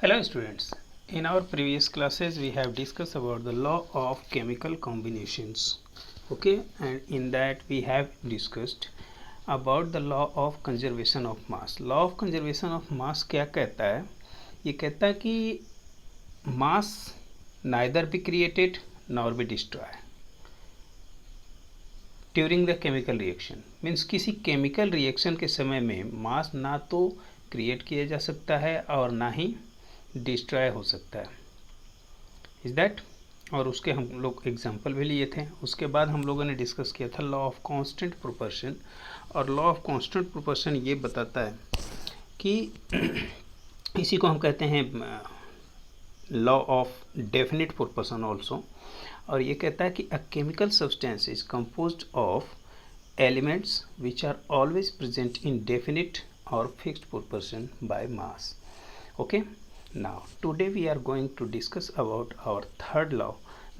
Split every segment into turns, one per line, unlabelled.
Hello students, in our previous classes we have discussed about the law of chemical combinations. Okay, and in that we have discussed about the law of conservation of mass. Law of conservation of mass क्या कहता है? ये कहता है कि mass neither be created nor be destroyed during the chemical reaction. Means किसी chemical reaction के समय में मास ना तो क्रिएट किया जा सकता है और ना ही डिस्ट्रॉय हो सकता है. Is that. और उसके हम लोग एग्जांपल भी लिए थे. उसके बाद हम लोगों ने डिस्कस किया था लॉ ऑफ कांस्टेंट प्रोपोर्शन. और लॉ ऑफ कांस्टेंट प्रोपोर्शन ये बताता है कि इसी को हम कहते हैं law of definite proportion also. और ये कहता है कि a chemical substance is composed of elements which are always present in definite और fixed proportion by mass. Okay, now today we are going to discuss about our third law,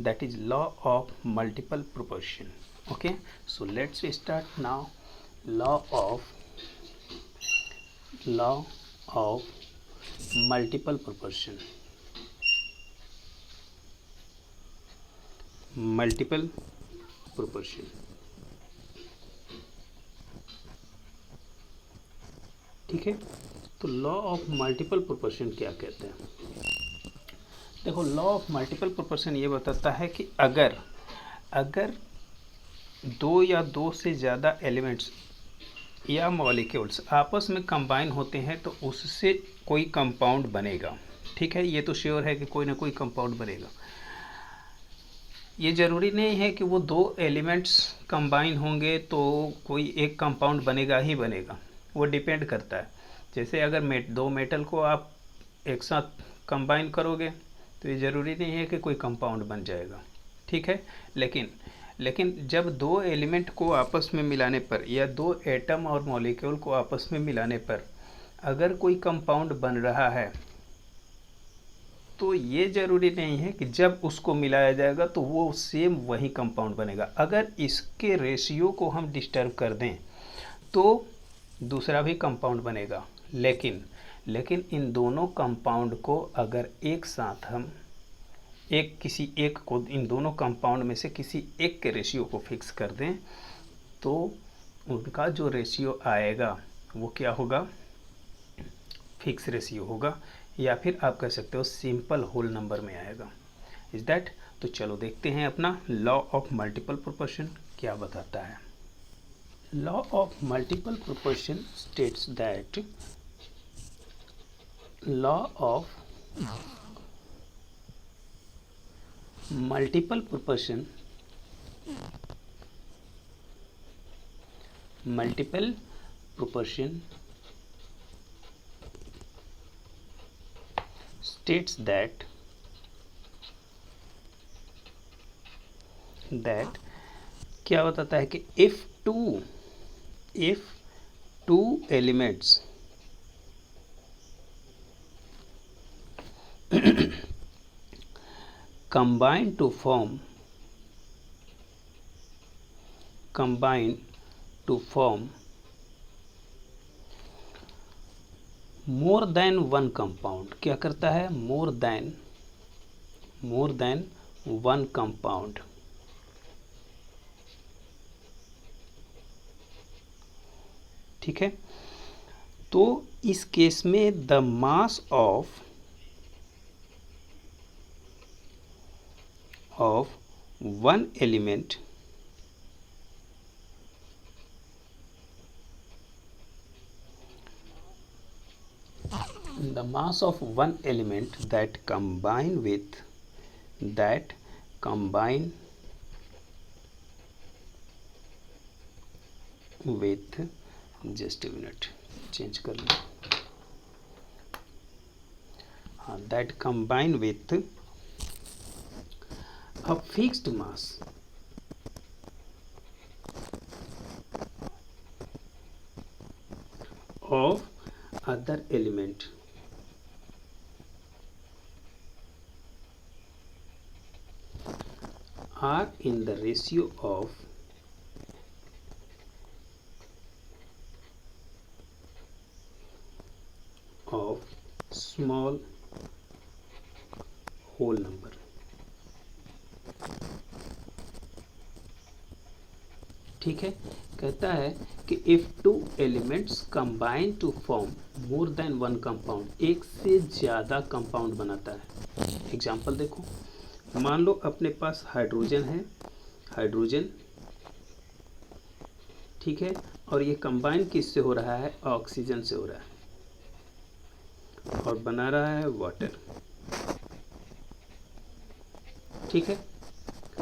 that is law of multiple proportion. Okay, so let's start now. law of multiple proportion. Multiple proportion. ठीक है, तो law of multiple proportion क्या कहते हैं? देखो, law of multiple proportion ये बताता है कि अगर दो या दो से ज़्यादा एलिमेंट्स या मॉलिक्यूल्स आपस में कंबाइन होते हैं तो उससे कोई कंपाउंड बनेगा. ठीक है, ये तो श्योर है कि कोई ना कोई कंपाउंड बनेगा. ये ज़रूरी नहीं है कि वो दो एलिमेंट्स कंबाइन होंगे तो कोई एक कंपाउंड बनेगा ही बनेगा. वो डिपेंड करता है. जैसे अगर दो मेटल को आप एक साथ कंबाइन करोगे तो ये ज़रूरी नहीं है कि कोई कंपाउंड बन जाएगा. ठीक है, लेकिन जब दो एलिमेंट को आपस में मिलाने पर या दो एटम और मॉलिक्यूल को आपस में मिलाने पर अगर कोई कंपाउंड बन रहा है तो ये ज़रूरी नहीं है कि जब उसको मिलाया जाएगा तो वो सेम वही कंपाउंड बनेगा. अगर इसके रेशियो को हम डिस्टर्ब कर दें तो दूसरा भी कंपाउंड बनेगा. लेकिन इन दोनों कंपाउंड को अगर एक साथ हम किसी एक को इन दोनों कंपाउंड में से किसी एक के रेशियो को फिक्स कर दें तो उनका जो रेशियो आएगा वो क्या होगा? फिक्स रेशियो होगा, या फिर आप कह सकते हो सिंपल होल नंबर में आएगा. Is that. तो चलो देखते हैं अपना लॉ ऑफ मल्टीपल प्रोपोर्शन क्या बताता है. Law of multiple proportion states that law of multiple proportion states that क्या बताता है कि if two elements combine to form more than one compound. क्या करता है? मोर देन वन कंपाउंड. ठीक है, तो इस केस में the mass of one element that combine with just a minute, change कर लो. हाँ, that combine with a fixed mass of other element are in the ratio of small whole number. ठीक है, कहता है कि if two elements combine to form more than one compound, एक से ज़्यादा कंपाउंड बनाता है। एग्जाम्पल देखो, मान लो अपने पास हाइड्रोजन है, हाइड्रोजन, ठीक है, और ये कंबाइन किससे हो रहा है? ऑक्सीजन से हो रहा है, और बना रहा है वाटर। ठीक है,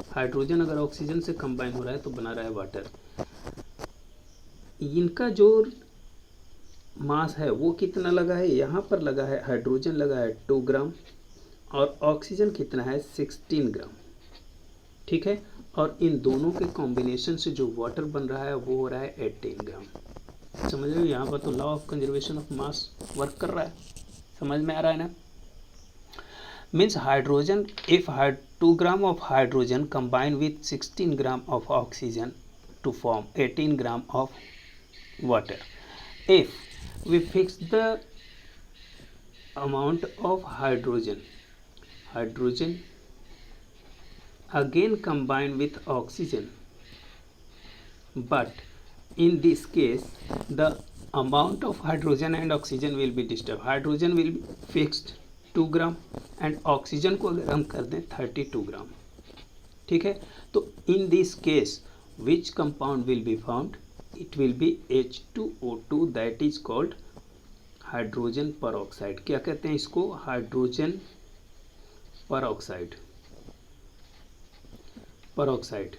हाइड्रोजन अगर ऑक्सीजन से कंबाइन हो रहा है तो बना रहा है वाटर। इनका जो मास है वो कितना लगा है? यहाँ पर लगा है, हाइड्रोजन लगा है 2 ग्राम और ऑक्सीजन कितना है? 16 ग्राम। ठीक है, और इन दोनों के कॉम्बिनेशन से जो वाटर बन रहा है वो हो रहा है 18 ग्राम। समझ रहे हो? यहाँ पर तो law of conservation of mass work कर रहा है। समझ में आ रहा है ना? Means hydrogen, if 2 gram of hydrogen combine with 16 gram of oxygen to form 18 gram of water. If we fix the amount of hydrogen again combine with oxygen, but in this case the amount of hydrogen and oxygen will be disturbed. Hydrogen will be fixed 2 gram and oxygen को अगर हम कर दें 32 ग्राम। ठीक है, तो in this case which compound will be found? It will be H2O2, that is called hydrogen peroxide. क्या कहते हैं इसको? Hydrogen peroxide, peroxide.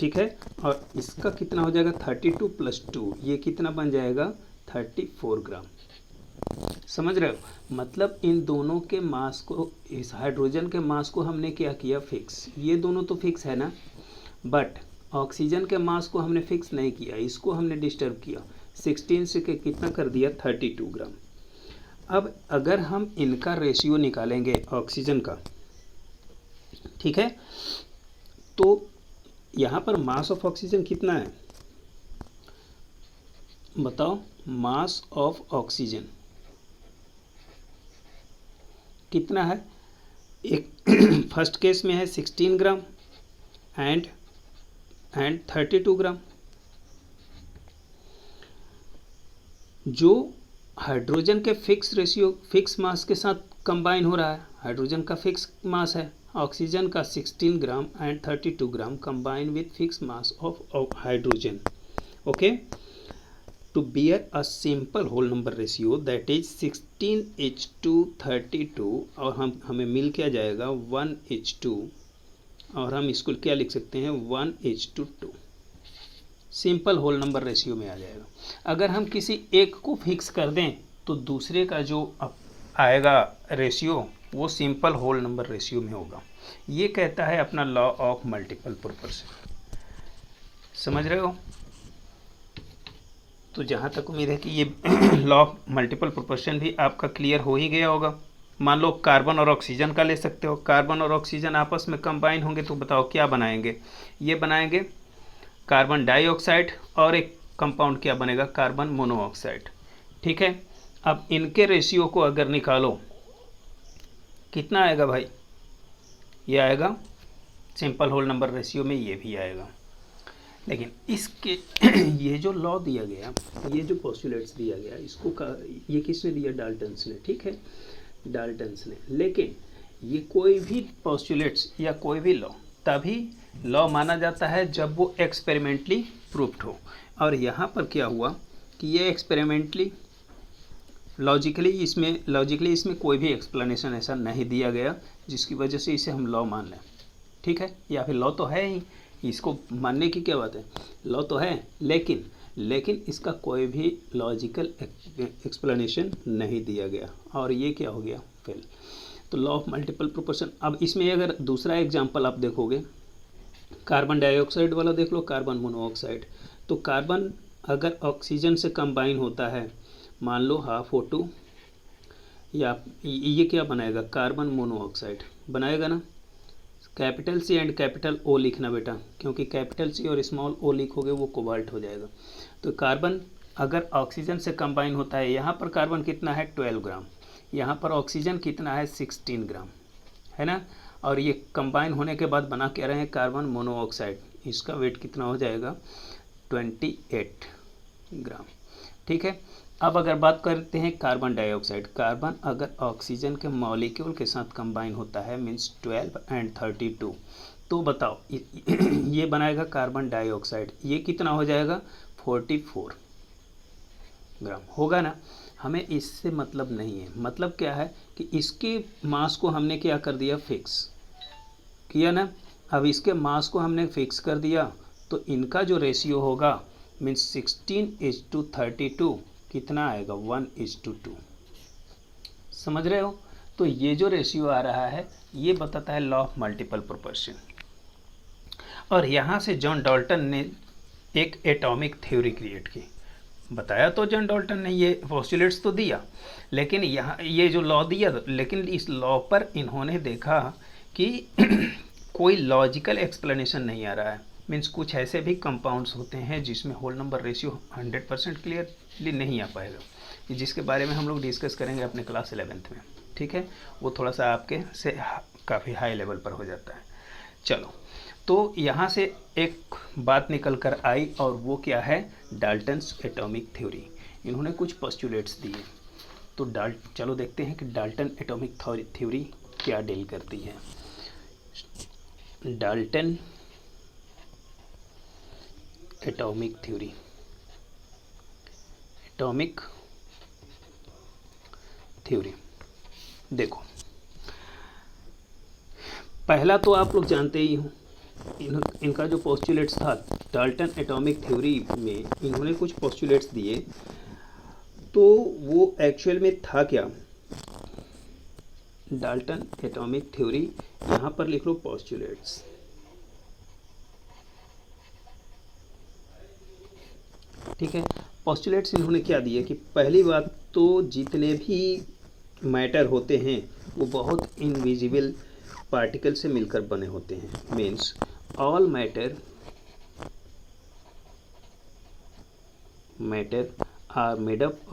ठीक है, और इसका कितना हो जाएगा? 32 + 2, ये कितना बन जाएगा? 34 ग्राम। समझ रहे हो? मतलब इन दोनों के मास को, इस हाइड्रोजन के मास को हमने क्या किया? फिक्स। ये दोनों तो फिक्स है ना, बट ऑक्सीजन के मास को हमने फिक्स नहीं किया, इसको हमने डिस्टर्ब किया। 16 से कितना कर दिया? 32 ग्राम। अब अगर हम इनका रेशियो निकालेंगे ऑक्सीजन का, ठीक है, तो यहाँ पर मास ऑफ ऑक्सीजन कितना है? बताओ, मास ऑफ ऑक्सीजन कितना है? एक फर्स्ट केस में है 16 ग्राम एंड 32 ग्राम। जो हाइड्रोजन के फिक्स रेशियो, फिक्स मास के साथ कंबाइन हो रहा है, हाइड्रोजन का फिक्स मास है, ऑक्सीजन का 16 gram and 32 gram combine with fix mass of hydrogen. Okay, to bear a simple whole number ratio that is 16:32, और हमें मिल क्या जाएगा? 1:2, और हम इसको क्या लिख सकते हैं? 1:2। सिंपल होल नंबर रेशियो में आ जाएगा। अगर हम किसी एक को फिक्स कर दें तो दूसरे का जो आएगा रेशियो वो सिंपल होल नंबर रेशियो में होगा। ये कहता है अपना लॉ ऑफ मल्टीपल प्रोपोर्शन। समझ रहे हो? तो जहाँ तक उम्मीद है कि ये लॉ ऑफ मल्टीपल प्रोपोर्शन भी आपका क्लियर हो ही गया होगा। मान लो कार्बन और ऑक्सीजन का ले सकते हो। कार्बन और ऑक्सीजन आपस में कंबाइन होंगे तो बताओ क्या बनाएंगे? ये बनाएंगे कार्बन डाइऑक्साइड, और एक कंपाउंड क्या बनेगा? Carbon monoxide. ठीक है, अब इनके रेशियो को अगर निकालो, कितना आएगा भाई? ये आएगा सिंपल होल नंबर रेशियो में, ये भी आएगा। लेकिन इसके ये जो लॉ दिया गया, ये जो पोस्टुलेट्स दिया गया, इसको ये किसने दिया? डाल्टन्स ने। ठीक है, डाल्टन्स ने। लेकिन ये कोई भी पोस्टुलेट्स या कोई भी लॉ तभी लॉ माना जाता है जब वो एक्सपेरिमेंटली प्रूव्ड हो। और यहाँ पर क्या हुआ कि ये एक्सपेरिमेंटली, लॉजिकली इसमें कोई भी एक्सप्लेनेशन ऐसा नहीं दिया गया जिसकी वजह से इसे हम लॉ मान लें। ठीक है, या फिर लॉ तो है ही, इसको मानने की क्या बात है? लॉ तो है, लेकिन इसका कोई भी लॉजिकल एक्सप्लेनेशन नहीं दिया गया, और ये क्या हो गया? फेल। तो लॉ ऑफ मल्टीपल प्रोपोर्शन। अब इसमें अगर दूसरा एग्जांपल आप देखोगे, कार्बन डाइऑक्साइड वाला देख लो, कार्बन मोनोऑक्साइड। तो कार्बन अगर ऑक्सीजन से कंबाइन होता है, मान लो ½ या ये क्या बनाएगा? कार्बन मोनोऑक्साइड बनाएगा ना। कैपिटल सी एंड कैपिटल ओ लिखना बेटा, क्योंकि कैपिटल सी और स्मॉल ओ लिखोगे वो कोबाल्ट हो जाएगा। तो कार्बन अगर ऑक्सीजन से कंबाइन होता है, यहाँ पर कार्बन कितना है? 12 ग्राम, यहाँ पर ऑक्सीजन कितना है? 16 ग्राम, है ना। और ये कंबाइन होने के बाद बना क्या रहे हैं, कार्बन मोनोऑक्साइड। इसका वेट कितना हो जाएगा, 28 ग्राम। ठीक है। अब अगर बात करते हैं कार्बन डाइऑक्साइड, कार्बन अगर ऑक्सीजन के मॉलिक्यूल के साथ कंबाइन होता है मीन्स 12 एंड 32, तो बताओ ये बनाएगा कार्बन डाइऑक्साइड, ये कितना हो जाएगा, 44 ग्राम होगा ना। हमें इससे मतलब नहीं है, मतलब क्या है कि इसके मास को हमने क्या कर दिया, फिक्स किया ना। अब इसके मास को हमने फिक्स कर दिया तो इनका जो रेशियो होगा मीन्स 16:32 कितना आएगा, 1:2। समझ रहे हो। तो ये जो रेशियो आ रहा है ये बताता है लॉ ऑफ मल्टीपल प्रोपोर्शन। और यहाँ से जॉन डाल्टन ने एक एटॉमिक थ्योरी क्रिएट की। बताया तो जॉन डाल्टन ने ये पोस्टुलेट्स तो दिया, लेकिन यहाँ ये जो लॉ दिया, लेकिन इस लॉ पर इन्होंने देखा कि कोई लॉजिकल एक्सप्लेनेशन नहीं आ रहा है। मीन्स कुछ ऐसे भी कंपाउंड्स होते हैं जिसमें होल नंबर रेशियो 100% क्लियरली नहीं आ पाएगा, जिसके बारे में हम लोग डिस्कस करेंगे अपने क्लास 11th में। ठीक है, वो थोड़ा सा आपके से काफ़ी हाई लेवल पर हो जाता है। चलो, तो यहाँ से एक बात निकल कर आई और वो क्या है, डाल्टन्स एटॉमिक थ्योरी। इन्होंने कुछ पोस्टुलेट्स दिए। तो चलो देखते हैं कि डाल्टन एटॉमिक थ्योरी क्या डील करती है। Dalton atomic theory, atomic theory देखो, पहला तो आप लोग जानते ही हो, इनका जो पोस्टुलेट्स था डाल्टन एटॉमिक थ्योरी में, इन्होंने कुछ पोस्टुलेट्स दिए। तो वो एक्चुअल में था क्या, डाल्टन एटॉमिक थ्योरी, यहाँ पर लिख लो पोस्टुलेट्स। ठीक है, पोस्टुलेट्स इन्होंने क्या दिए कि पहली बात तो जितने भी मैटर होते हैं वो बहुत इनविजिबल पार्टिकल से मिलकर बने होते हैं। Means all matter are made up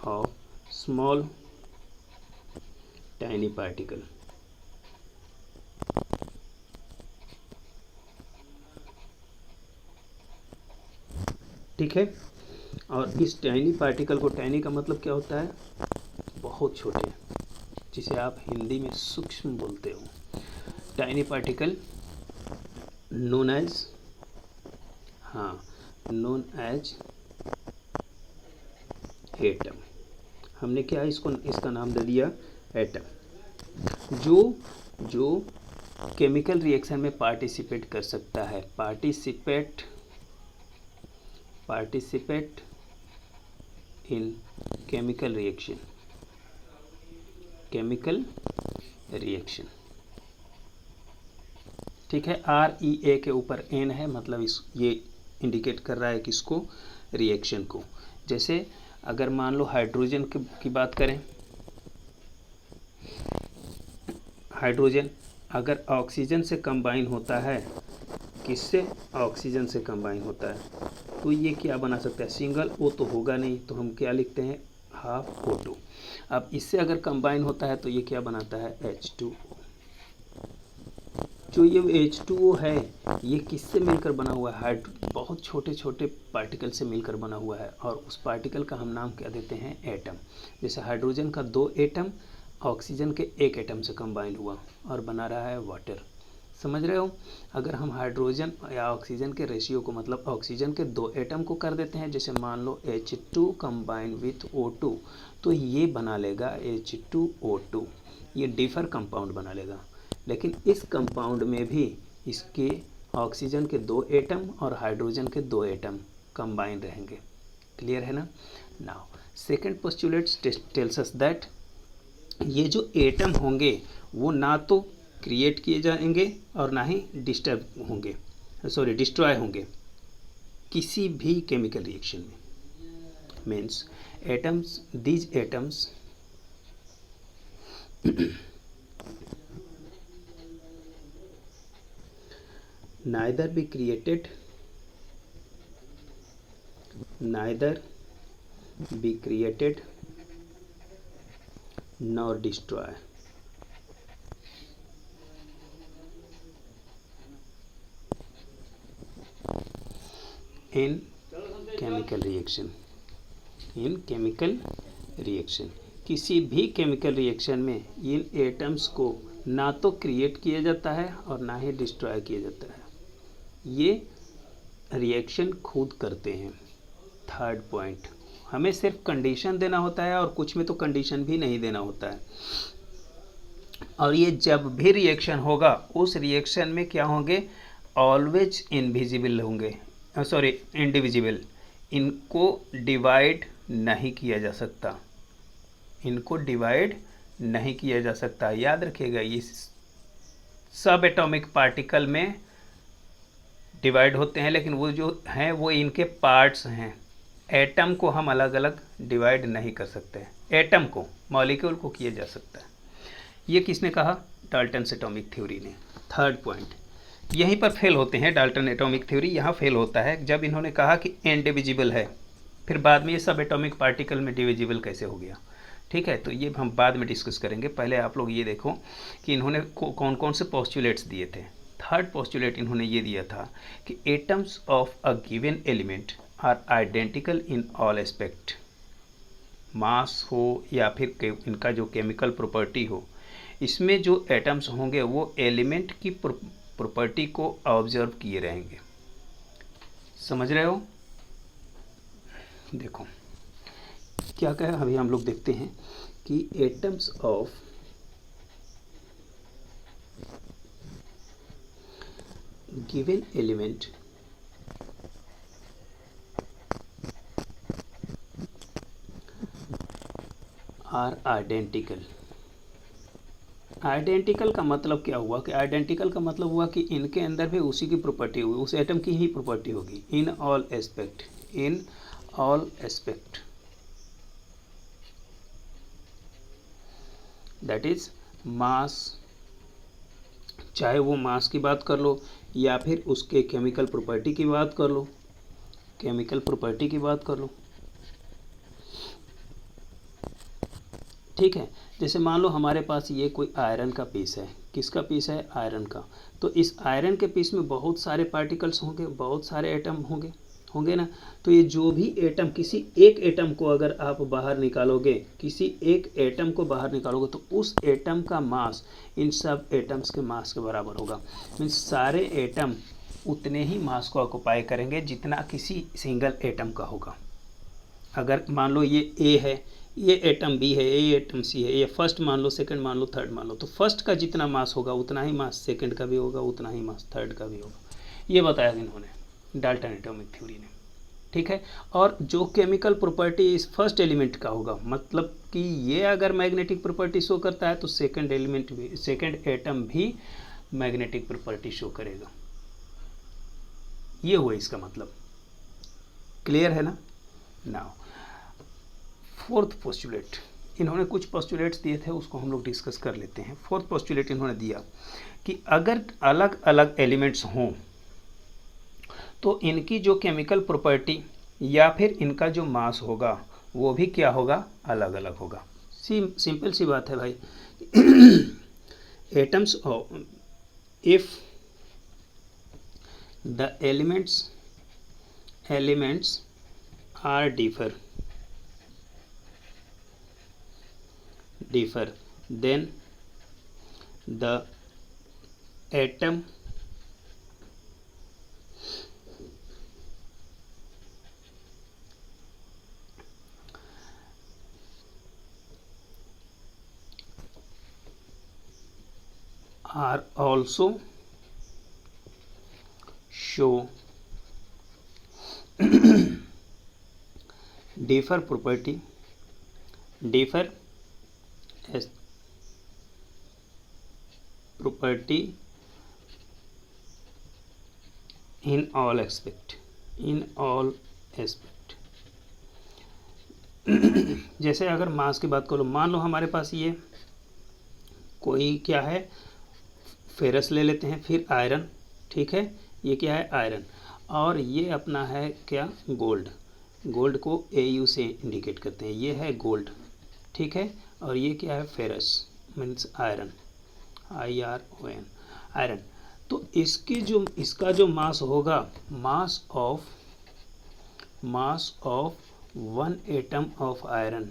of small tiny particle. ठीक है, और इस टाइनी पार्टिकल को, टाइनी का मतलब क्या होता है, बहुत छोटे, जिसे आप हिंदी में सूक्ष्म बोलते हो। Tiny particle known as, known as atom. हमने क्या इसका नाम दे दिया, एटम। जो केमिकल रिएक्शन में पार्टिसिपेट कर सकता है, पार्टिसिपेट इन केमिकल रिएक्शन। ठीक है, REA के ऊपर N है, मतलब ये इंडिकेट कर रहा है किसको, रिएक्शन को। जैसे अगर मान लो हाइड्रोजन की बात करें, हाइड्रोजन अगर ऑक्सीजन से कंबाइन होता है, किससे, ऑक्सीजन से कंबाइन होता है, तो ये क्या बना सकता है, सिंगल O तो होगा नहीं, तो हम क्या लिखते हैं, हाफ O2। अब इससे अगर कंबाइन होता है तो ये क्या बनाता है, H2O। जो ये H2O है ये किससे मिलकर बना हुआ है, बहुत छोटे छोटे पार्टिकल से मिलकर बना हुआ है, और उस पार्टिकल का हम नाम क्या देते हैं, एटम। जैसे हाइड्रोजन का 2 एटम ऑक्सीजन के 1 एटम से कंबाइन हुआ और बना रहा है वाटर। समझ रहे हो। अगर हम हाइड्रोजन या ऑक्सीजन के रेशियो को, मतलब ऑक्सीजन के 2 एटम को कर देते हैं, जैसे मान लो H2 कंबाइन विथ O2, तो ये बना लेगा H2O2, ये डिफर कंपाउंड बना लेगा। लेकिन इस कंपाउंड में भी इसके ऑक्सीजन के 2 एटम और हाइड्रोजन के 2 एटम कंबाइन रहेंगे। क्लियर है ना। Now second postulate tells us that ये जो एटम होंगे वो ना तो क्रिएट किए जाएंगे और ना ही डिस्ट्रॉय होंगे किसी भी केमिकल रिएक्शन में। Means these atoms neither be created nor destroy in chemical reaction. In chemical reaction, किसी भी केमिकल रिएक्शन में इन एटम्स को ना तो क्रिएट किया जाता है और ना ही डिस्ट्रॉय किया जाता है, ये रिएक्शन खुद करते हैं। थर्ड पॉइंट, हमें सिर्फ कंडीशन देना होता है और कुछ में तो कंडीशन भी नहीं देना होता है। और ये जब भी रिएक्शन होगा उस रिएक्शन में क्या होंगे, ऑलवेज इनविजिबल होंगे, सॉरी इंडिविजिबल। इनको डिवाइड नहीं किया जा सकता, इनको डिवाइड नहीं किया जा सकता। याद रखिएगा, ये सब एटॉमिक पार्टिकल में डिवाइड होते हैं, लेकिन वो जो हैं वो इनके पार्ट्स हैं। एटम को हम अलग अलग डिवाइड नहीं कर सकते, एटम को, मॉलिक्यूल को किया जा सकता है। ये किसने कहा, डाल्टन्स एटॉमिक थ्योरी ने। थर्ड पॉइंट, यहीं पर फेल होते हैं डाल्टन एटॉमिक थ्योरी, यहाँ फेल होता है जब इन्होंने कहा कि इंडिविजिबल है, फिर बाद में ये सब एटॉमिक पार्टिकल में डिविजिबल कैसे हो गया। ठीक है, तो ये हम बाद में डिस्कस करेंगे। पहले आप लोग ये देखो कि इन्होंने कौन कौन से पोस्टुलेट्स दिए थे। थर्ड पोस्टुलेट इन्होंने ये दिया था कि atoms of a given element are identical in all aspect. Mass हो या फिर इनका जो केमिकल प्रॉपर्टी हो, इसमें जो एटम्स होंगे वो एलिमेंट की प्रॉपर्टी को ऑब्जर्व किए रहेंगे। समझ रहे हो? देखो क्या कहा, अभी हम लोग देखते हैं कि atoms of given element are identical. Identical का मतलब क्या हुआ कि आइडेंटिकल का मतलब हुआ कि इनके अंदर भी उसी की प्रॉपर्टी होगी, उस एटम की ही प्रॉपर्टी होगी। इन all aspect, in all aspect, that is mass, चाहे वो मास की बात कर लो या फिर उसके केमिकल प्रॉपर्टी की बात कर लो, केमिकल प्रॉपर्टी की बात कर लो। ठीक है, जैसे मान लो हमारे पास ये कोई आयरन का पीस है। किसका पीस है? आयरन का। तो इस आयरन के पीस में बहुत सारे पार्टिकल्स होंगे, बहुत सारे एटम होंगे ना। तो ये जो भी एटम, किसी एक एटम को अगर आप बाहर निकालोगे, किसी एक एटम को बाहर निकालोगे तो उस एटम का मास इन सब एटम्स के मास के बराबर होगा। मीन्स सारे एटम उतने ही मास को ऑक्युपाई करेंगे जितना किसी सिंगल एटम का होगा। अगर मान लो ये ए है, ये एटम बी है, ये एटम सी है, ये फर्स्ट मान लो, सेकंड मान लो, थर्ड मान लो, तो फर्स्ट का जितना मास होगा उतना ही मास सेकंड का भी होगा, उतना ही मास थर्ड का भी होगा। ये बताया इन्होंने डाल्टन एटॉमिक थ्योरी ने। ठीक है, और जो केमिकल प्रॉपर्टी इस फर्स्ट एलिमेंट का होगा, मतलब कि ये अगर मैग्नेटिक प्रॉपर्टी शो करता है तो सेकंड एलिमेंट भी, सेकंड एटम भी मैग्नेटिक प्रॉपर्टी शो करेगा। ये हुआ इसका मतलब। क्लियर है ना? नाउ फोर्थ पोस्टुलेट, इन्होंने कुछ पोस्टुलेट्स दिए थे, उसको हम लोग डिस्कस कर लेते हैं। फोर्थ पोस्टुलेट इन्होंने दिया कि अगर अलग अलग एलिमेंट्स हों तो इनकी जो केमिकल प्रॉपर्टी या फिर इनका जो मास होगा वो भी क्या होगा? अलग अलग होगा। सिंपल सी बात है भाई। Atoms of, if the elements are differ, then the atom are also show differ property, differ as property in all aspect, in all aspect। जैसे अगर मास की बात करो, मान लो हमारे पास ये कोई क्या है, फेरस ले लेते हैं, फिर आयरन। ठीक है, ये क्या है? आयरन। और ये अपना है क्या? गोल्ड। गोल्ड को AU से इंडिकेट करते हैं, ये है गोल्ड। ठीक है। और ये क्या है, ferrous means iron, IRON iron. तो इसका जो मास होगा, mass of 1 atom of iron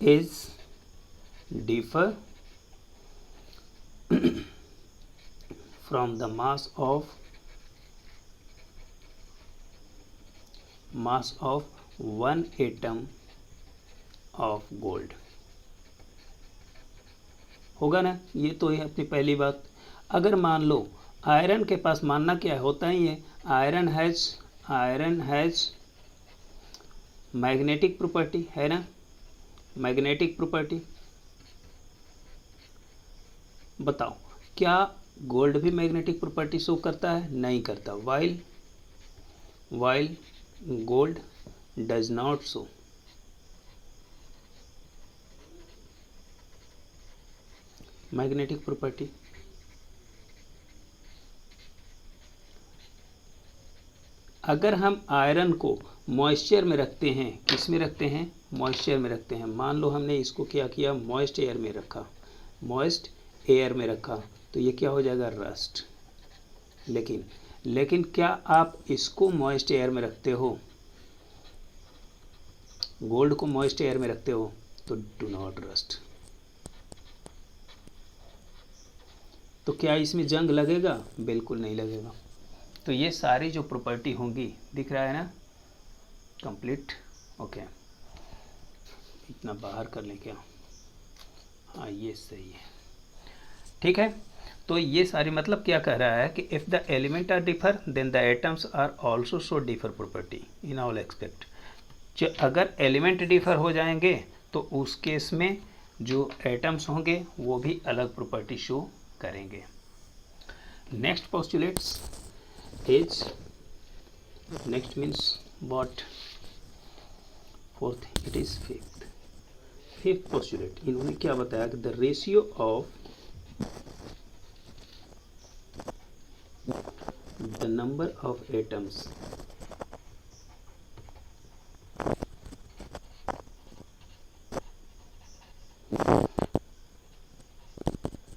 is differ from the mass of 1 atom of gold। होगा ना, ये तो है अपनी पहली बात। अगर मान लो आयरन के पास, मानना क्या होता है, ये आयरन हैज मैग्नेटिक प्रॉपर्टी है ना, मैग्नेटिक प्रॉपर्टी। बताओ क्या गोल्ड भी मैग्नेटिक प्रॉपर्टी शो करता है? नहीं करता। While gold does not show. Magnetic property. अगर हम आयरन को मॉइस्चर में रखते हैं, किस में रखते हैं? मॉइस्चर में रखते हैं। मान लो हमने इसको क्या किया, मॉइस्ट एयर में रखा, मॉइस्ट एयर में रखा, तो ये क्या हो जाएगा, रस्ट। लेकिन क्या आप इसको मॉइस्ट एयर में रखते हो, गोल्ड को मॉइस्ट एयर में रखते हो, तो डू नॉट रस्ट। तो क्या इसमें जंग लगेगा? बिल्कुल नहीं लगेगा। तो ये सारी जो प्रॉपर्टी होंगी, दिख रहा है ना, कंप्लीट। ओके, इतना बाहर कर लें क्या? हाँ ये सही है, ठीक है। तो ये सारी मतलब क्या कह रहा है कि if the element are differ then the atoms are also show differ property in all expect. जो अगर एलिमेंट डिफर हो जाएंगे तो उस केस में जो एटम्स होंगे वो भी अलग प्रॉपर्टी शो करेंगे। Next postulates is, next means what, fourth, it is fifth postulate. इन्होंने क्या बताया कि the ratio of the number of atoms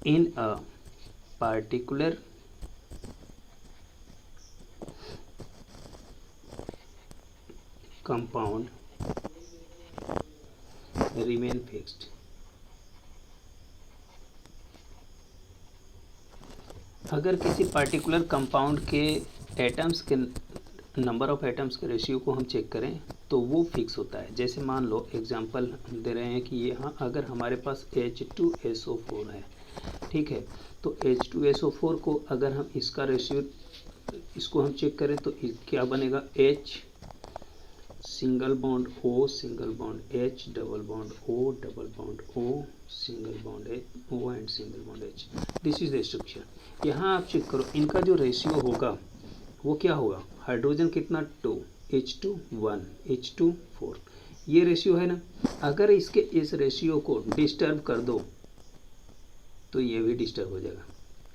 in a particular compound remain fixed। अगर किसी पार्टिकुलर कंपाउंड के एटम्स के नंबर ऑफ एटम्स के रेशियो को हम चेक करें तो वो फिक्स होता है। जैसे मान लो एग्जांपल दे रहे हैं कि यहाँ अगर हमारे पास H2SO4 है, ठीक है, तो H2SO4 को अगर हम इसका रेशियो, इसको हम चेक करें तो क्या बनेगा, H single bond O single bond H double bond O double bond O single bond H O and single bond H। This is the structure. यहाँ आप चेक करो, इनका जो रेशियो होगा वो क्या होगा, हाइड्रोजन कितना 2, H2 1, H2 4, ये रेशियो है ना। अगर इसके इस रेशियो को डिस्टर्ब कर दो तो ये भी डिस्टर्ब हो जाएगा,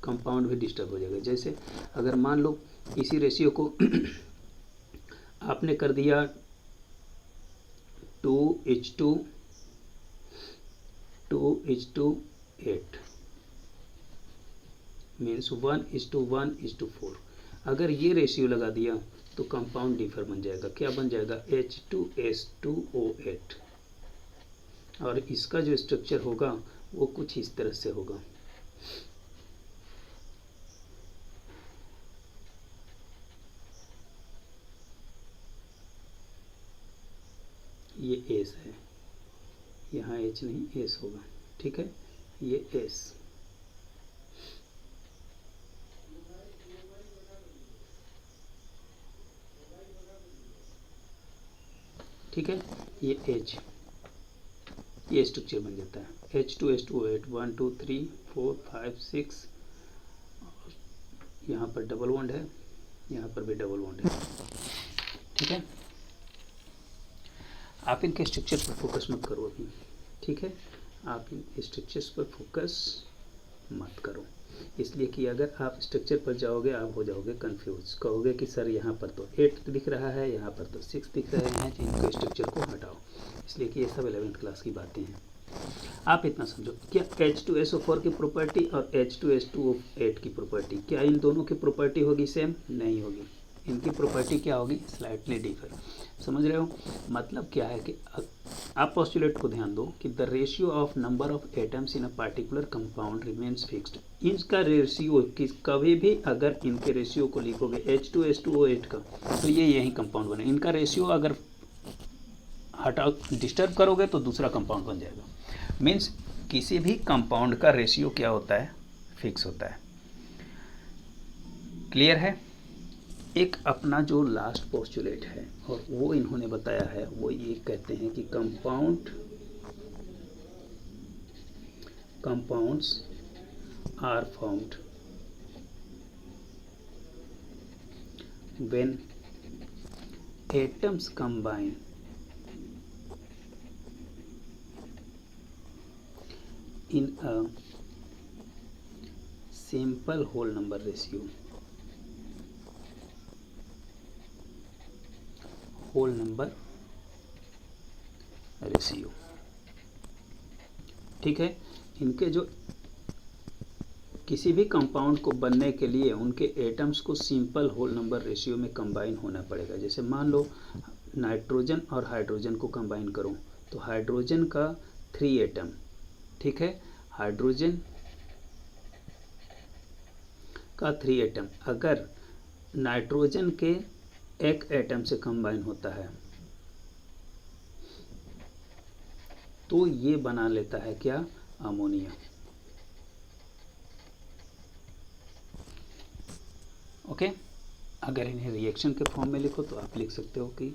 कंपाउंड भी डिस्टर्ब हो जाएगा। जैसे अगर मान लो इसी रेशियो को आपने कर दिया 2H2 8 मीन्स 1:1:4, अगर ये रेशियो लगा दिया तो कंपाउंड डिफर बन जाएगा। क्या बन जाएगा, H2S2O8। और इसका जो स्ट्रक्चर होगा वो कुछ इस तरह से होगा। ये एस है, यहाँ H नहीं एस होगा, ठीक है, ये एस, ठीक है, ये H, ये स्ट्रक्चर बन जाता है H2S2O8 1 2 3 4 5 6। यहाँ पर डबल बॉन्ड है, यहाँ पर भी डबल बॉन्ड है, ठीक है। आप इनके स्ट्रक्चर पर फोकस मत करो अभी, ठीक है, आप इन स्ट्रक्चर्स पर फोकस मत करो। इसलिए कि अगर आप स्ट्रक्चर पर जाओगे आप हो जाओगे कंफ्यूज, कहोगे कि सर यहाँ पर तो 8 दिख रहा है, यहाँ पर तो 6 दिख रहे हैं, इनको स्ट्रक्चर को हटाओ। इसलिए कि ये सब 11th क्लास की बातें हैं। आप इतना समझो, क्या H2SO4 की प्रॉपर्टी और H2SO8 की प्रॉपर्टी, क्या इन दोनों की प्रॉपर्टी होगी सेम? नहीं होगी। इनकी प्रॉपर्टी क्या होगी? Slightly differ. समझ रहे हो? मतलब क्या है कि आप पोस्टुलेट को ध्यान दो कि the ratio of number of atoms in a particular compound remains fixed. इनका रेशियो कभी भी अगर इनके रेशियो को लिखोगे H2SO8 का, तो ये यही कंपाउंड बने। इनका रेशियो अगर हटा डिस्टर्ब करोगे तो दूसरा कंपाउंड बन जाएगा। मीन्स किसी भी कंपाउंड का रेशियो क्या होता है? फिक्स होता है। क्लियर है? एक अपना जो लास्ट पोस्टुलेट है और वो इन्होंने बताया है, वो ये कहते हैं कि compounds are formed when atoms combine in a simple whole number ratio, ठीक है। इनके जो किसी भी कंपाउंड को बनने के लिए उनके एटम्स को सिंपल होल नंबर रेशियो में कंबाइन होना पड़ेगा। जैसे मान लो नाइट्रोजन और हाइड्रोजन को कंबाइन करो तो हाइड्रोजन का 3 एटम, ठीक है, हाइड्रोजन का 3 एटम अगर नाइट्रोजन के 1 एटम से कंबाइन होता है तो ये बना लेता है क्या? अमोनिया। ओके। अगर इन्हें रिएक्शन के फॉर्म में लिखो तो आप लिख सकते हो कि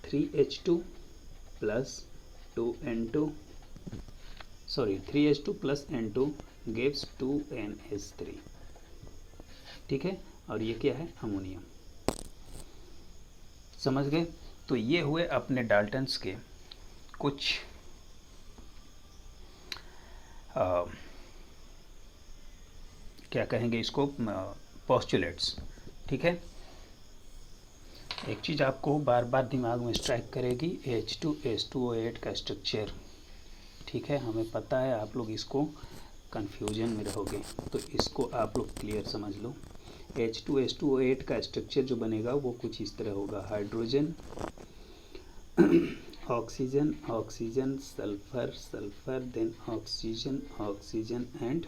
3H2 plus 2N2 3H2 plus N2 gives 2NH3, ठीक है। और ये क्या है? अमोनियम। समझ गए? तो ये हुए अपने डाल्टन्स के कुछ क्या कहेंगे इसको, पोस्टुलेट्स, ठीक है। एक चीज़ आपको बार बार दिमाग में स्ट्राइक करेगी, H2SO8 का स्ट्रक्चर, ठीक है। हमें पता है आप लोग इसको कंफ्यूजन में रहोगे, तो इसको आप लोग क्लियर समझ लो। H2SO8 का स्ट्रक्चर जो बनेगा वो कुछ इस तरह होगा, hydrogen oxygen oxygen sulphur sulphur then oxygen oxygen and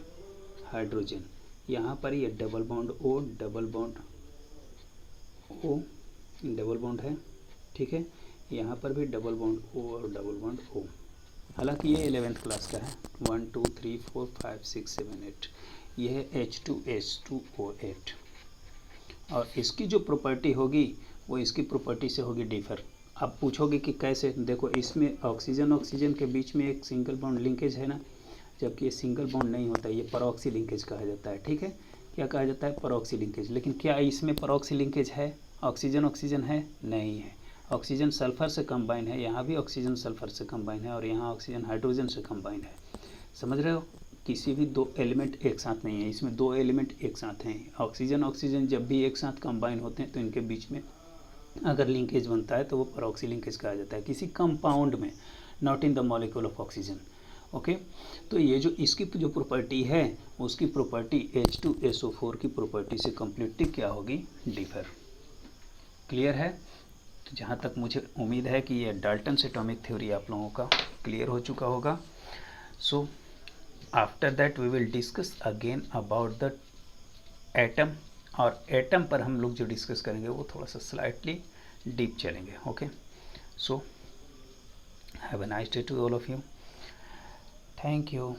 hydrogen. यहाँ पर ये double bond O double bond है, ठीक है। यहाँ पर भी डबल बॉन्ड O और डबल बॉन्ड O। हालांकि ये 11th क्लास का है। 1 2 3 4 5 6 7 8 ये है H2SO8 और इसकी जो प्रॉपर्टी होगी वो इसकी प्रॉपर्टी से होगी डिफर। आप पूछोगे कि कैसे? देखो, इसमें ऑक्सीजन ऑक्सीजन के बीच में एक सिंगल बॉन्ड लिंकेज है ना, जबकि ये सिंगल बॉन्ड नहीं होता है, ये परऑक्सी लिंकेज कहा जाता है, ठीक है। क्या कहा जाता है? परऑक्सी लिंकेज। लेकिन क्या इसमें परऑक्सी लिंकेज है? ऑक्सीजन ऑक्सीजन है? नहीं है। ऑक्सीजन सल्फर से कंबाइन है, यहाँ भी ऑक्सीजन सल्फर से कंबाइन है और यहाँ ऑक्सीजन हाइड्रोजन से कंबाइन है। समझ रहे हो? किसी भी 2 एलिमेंट एक साथ नहीं है, इसमें 2 एलिमेंट एक साथ हैं। ऑक्सीजन ऑक्सीजन जब भी एक साथ कंबाइन होते हैं तो इनके बीच में अगर लिंकेज बनता है तो वो परऑक्सी लिंकेज कहा जाता है किसी कंपाउंड में, not in the molecule of oxygen. Okay. तो ये जो इसकी जो प्रॉपर्टी है उसकी प्रॉपर्टी H2SO4 की प्रॉपर्टी से कम्प्लीटली क्या होगी? डिफर। क्लियर है? तो जहाँ तक मुझे उम्मीद है कि ये डाल्टन्स एटॉमिक थ्योरी आप लोगों का क्लियर हो चुका होगा। So after that we will discuss again about the atom, और एटम पर हम लोग जो डिस्कस करेंगे वो थोड़ा सा स्लाइटली डीप चलेंगे। Okay. So have a nice day to all of you. Thank you.